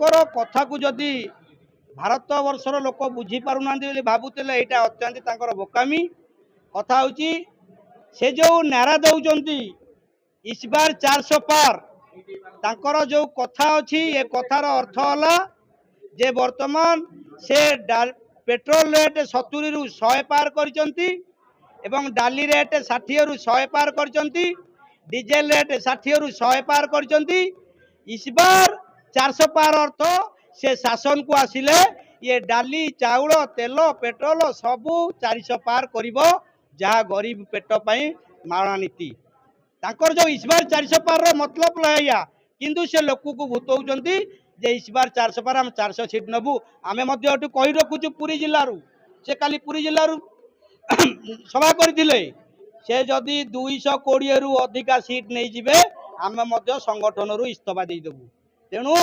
कथा को जदि भारत वर्षर लोक बुझी पारु ना भावुले यहाँ अत्यंत बोकामी कथा हूँ से जो नारा दौरान इस बार 400 पार तांकर जो कथा अच्छी ये कथार अर्थ है जे वर्तमान से पेट्रोल रेट 70 रु 100 पार कर डाली रेट 60 रु 100 पार कर डीजेल रेट 60 रु 100 पार कर इस बार 400 पार अर्थ से शासन को आसिले ये डाली चाउल तेल पेट्रोल सबू 400 पार करिवो जहाँ गरीब पेट पाई मारणा नीति तांकर जो इस बार 400 पार रो मतलब लया किंतु से लोक को भूतौचंती जे इस बार 400 पार हम 400 सीट नबू आमे मध्य एटू कहि रखुछु पुरी जिल्ला रु से काली पुरी जिल्ला रु सभा करथिले से जदि 220 रु अधिका सीट नहीं जिवे आमे मध्य संगठन रु इस्तफा दे देबू तेणु